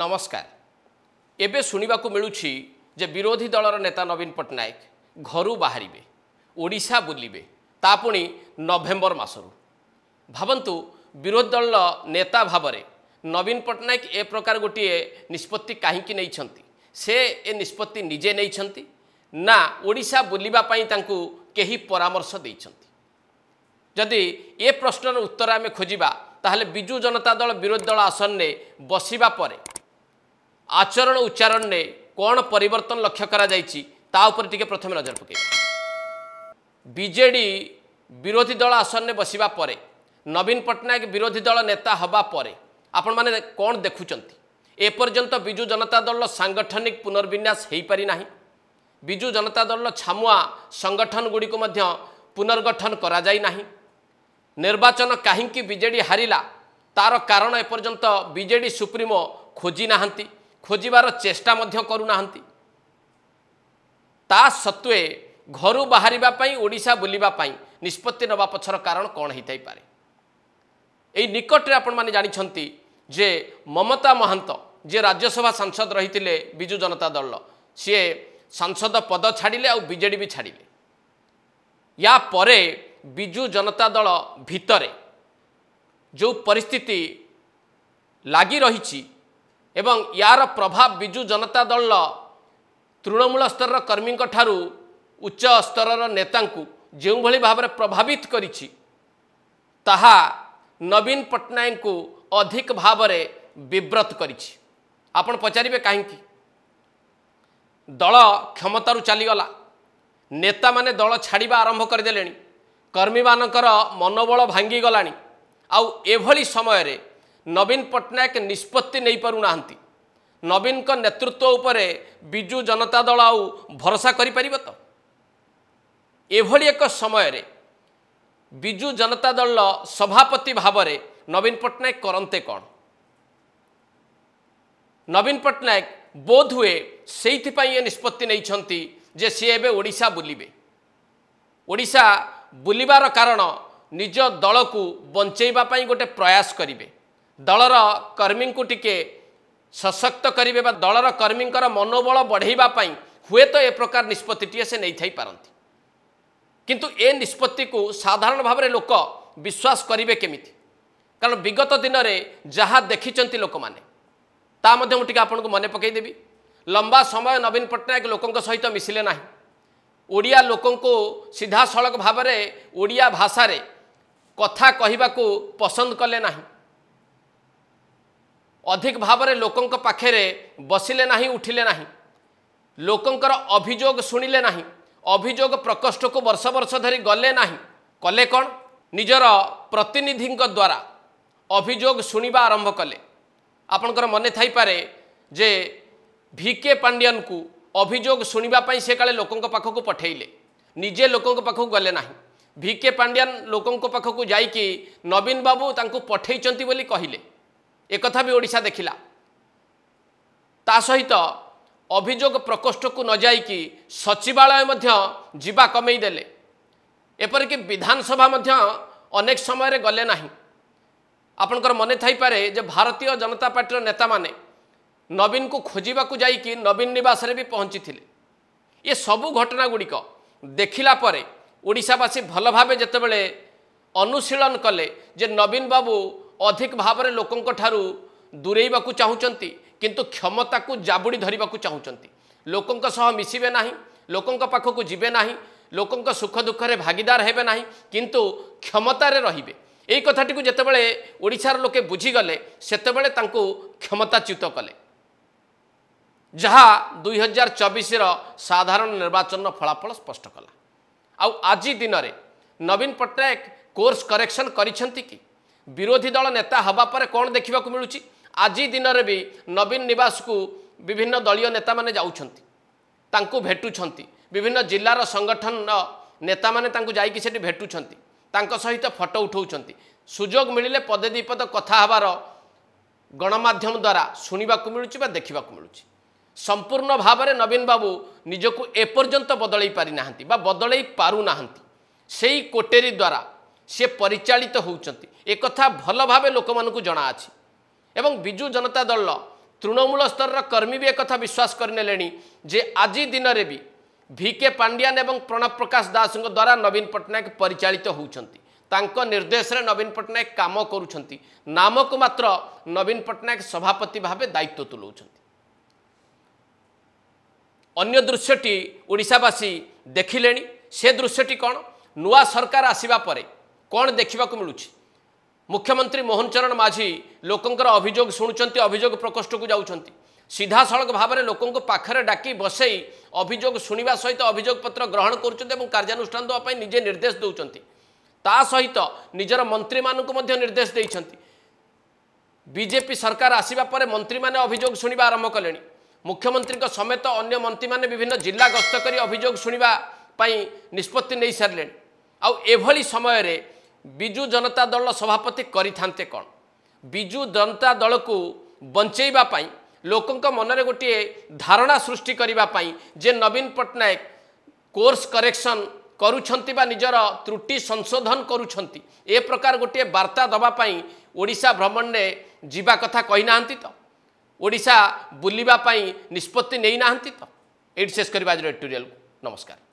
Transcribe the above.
नमस्कार। एबे सुनिबा को मिलुछि जे विरोधी दलर नेता नवीन पट्टनायक घरू बाहरिबे, ओडिशा बुलिबे, ता पुणी नवेम्बर मासरू। भावंतु विरोधी दल नेता भावरे नवीन पट्टनायक ए प्रकार गोटे निष्पत्ति काहींकी नैछंती, से ए निष्पत्ति निजे नैछंती ना ओडिशा बुलिबा पई तांकू केही परामर्श दैछंती। जदि ए प्रश्नर उत्तर आमे खोजिबा ताहले बिजू जनता दल विरोधी दल आसन ने बसिबा परे आचरण उच्चारण ने कौन परिवर्तन लक्ष्य करा जायछि ता उपर टिके प्रथम नजर पकेबा। बीजेडी विरोधी दल आसन ने बसिबा परे नवीन पट्टनायक विरोधी दल नेता हबा परे आपण माने कौन देखुचंती? ए पर्यंत बिजू जनता दल सांगठनिक पुनर्विन्यास हेई पारि नाही। बिजू जनता दल छामुआ संगठन गुडी को मध्य पुनर्गठन करा जाई नाही। निर्वाचन काहींकी बीजेडी हारिला तार कारण एपर्यंत बीजेडी सुप्रीमो खोजी नाहंती, खोजिबार चेष्टा मध्य करू नाहंती। ता सत्वे घरू बाहरिबा पई ओडिशा बुलिबा पई निष्पत्ति नबा पछर कारण कौन हेइथाई पारे? एई निकटरे आपण माने जानि छंती जे ममता महंत जे राज्यसभा सांसद रहितिले बिजू जनता दल सी सांसद पद छाड़िले और बीजेडी भी छाड़िले। या परे बिजू जनता दल भितरे जो परिस्थिति लागी रही एवं यार प्रभाव बिजू जनता दल तृणमूल स्तर कर्मी ठारू उच्च स्तर नेता जो भली भाव में प्रभावित करिछि ताहा नवीन पट्टनायक को अधिक भाव में विव्रत करिछि। आपण पचारिबे काहींकी? दल क्षमतारू चलीगला, नेता माने दल छाड़िबा आरंभ करदेले, कर्मी मानकर मनोबल भांगी गलानी। आउ एभली समय रे नवीन पट्टनायक निष्पत्ति नहीं पारु नाहंती। नवीन को नेतृत्व उपरे बिजू जनता दल आउ भरोसा करि परिबो तो? एभली एक समय रे बिजू जनता दल सभापति भाव में नवीन पट्टनायक करंते कौन? नवीन पट्टनायक बोध हुए सेइथिपाई ए निष्पत्ति नैछंती जे सी एबे ओडिशा बुलिबे। ओडिशा बुलिबार कारण निज दल को बंचेबा पई गोटे प्रयास करिवे, दलर कर्मी को टिके सशक्त करिवे बा दलर कर्मींकर मनोबल बढ़ेबा पई हुए तो ए प्रकार निष्पत्तिटिए से नहीं थाई पारंती। किंतु ए निष्पत्ति को साधारण भाव में लोक विश्वास करिवे केमिति? कारण विगत दिन में जहाँ देखिचंती लोक माने ता मध्य मु टिके आपन को मने पकई देबी। लंबा समय नवीन पट्टनायक लोकंक सहित मिसिले नाही। ओडिया लोकं को सीधा सड़क भाव में ओडिया भाषा रे कथा कहबा को पसंद कले नाही। अधिक भाव में लोकंक पाखेरे बसिले नाही, उठिले नाही, लोकंकर अभियोग सुनिले नाही, अभियोग प्रकोष्ठ को वर्ष वर्ष धरी गले नाही। कले कौन? निजर प्रतिनिधि द्वारा अभियोग सुनिबा आरंभ कले। आपनकर मने थाई पारे जे भिके पांडियन को अभियोग सुनिबा पई से काले लोकंक पाखक पठेइले, निजे लोकंक पाखक गले नाही। भिके पांडियन लोकंक पाखक जाइकी नवीन बाबू तांको पठेइचंती बोली कहिले, एक कथा भी ओडिशा देखिला। ता सहित अभियोग प्रकोष्ठ को न जाइकी सचिवालय मध्य जीवा कमेई देले। एपरिक विधानसभा मध्य अनेक समय रे गले नाही। आपनकर मने थाई पारे जे भारतीय जनता पार्टी नेता माने नवीन को खोजिबा को जाइकी नवीन निवास रे भी पहुंची थिले। ये सबू घटना गुड़िक देखिला परे ओडिशावासी भल भावे जेतेबेले अनुशीलन कले जे नवीन बाबू अधिक भाव में लोकंक ठारू दूरेइबा को चाहुचंती, किंतु क्षमता को जाबुड़ी धरिबा को चाहुचंती। लोकंक सह मिसिबे नाही, लोकंक पाखक जिबे नाही, लोकंक सुख दुख रे भागीदार हेबे नाही, किंतु क्षमता रे रहिबे। एई कथाटी को जेतेबेले ओडिशार लोके बुझीगले सेतेबेले तांको क्षमताच्युत कले, जहाँ 2024 साधारण निर्वाचन फलाफल स्पष्ट कला। आउ आज दिन में नवीन पट्टनायक कोर्स करेक्शन करिसेंती कि? विरोधी दल नेता हवा पर कौन देखा मिलूँ? आज दिन में भी नवीन निवास को विभिन्न दलीय नेता माने जाउछंती, तांको भेटुछंती, विभिन्न जिल्लार संगठन नेता माने तांको जाइकी सेठी भेटुछंती, तांको सहित फोटो उठाउछंती। सुजोग मिलिले पदे दीपद कथा हबार गणमाध्यम द्वारा शुणा मिलूँ बा देखा मिलूँ। संपूर्ण भाव में नवीन बाबू निजको एपर्यंत बदलई पारि नाहंती बा बदलई पारु नाहंती। सेई कोटेरी द्वारा सी परिचालित होउचंती। एक कथा भल भावे लोक मानकु जଣା अछि। एवं बिजू जनता दल तृणमूल स्तर कर्मी भी एक विश्वास करने जे आज दिन में भी भिके पांड्यान एवं प्रणब प्रकाश दास द्वारा नवीन पट्टनायक परिचालित होउछंती तांको निर्देश रे नवीन पट्टनायक काम करूछंती नाम को मात्र नवीन पट्टनायक सभापति भावे दायित्व तुलाउछंती। अन्य दृश्यटी ओडिशावासी देखिलेनी से दृश्यटी कौन नुआ सरकार आसिबा परे कौन देखा मिलूँ मुख्यमंत्री मोहन चरण माझी लोकंकर अभियोग शुणुंट अभियोग प्रकोष्ठ को जाउछंती सीधा सड़क भाव में लोकों पाखरे डाकी बसई अभियोग शुणा सहित अभियोग पत्र ग्रहण कर कार्यानुष्ठान देवाई निजे निर्देश दौरान ता सहित निजर मंत्री मानक निर्देश देइछंती। बीजेपी सरकार आसिबा परे मंत्री माने अभियोग शुणा आरंभ कले मुख्यमंत्री समेत अन्य मंत्री माने विभिन्न जिला गस्त कर अभियोग शुणा निष्पत्ति नहीं सारे आभली समय रे बिजु जनता दल सभापति करिथान्ते कौन बिजु जनता दल को बंचेबा पाई लोकों मनरे गोटे धारणा सृष्टि करने जे नवीन पट्टनायक कोर्स करेक्शन करुछंती बा निजर त्रुटि संशोधन करुछंती ए प्रकार गोटे वार्ता दवापाई ओडिशा भ्रमण ने जीवा कथा कही नाहंती तो ओडिशा बुलिबा पाई निष्पत्ति नहीं नाहंती तो एड शेष करबा एडिटोरियल नमस्कार।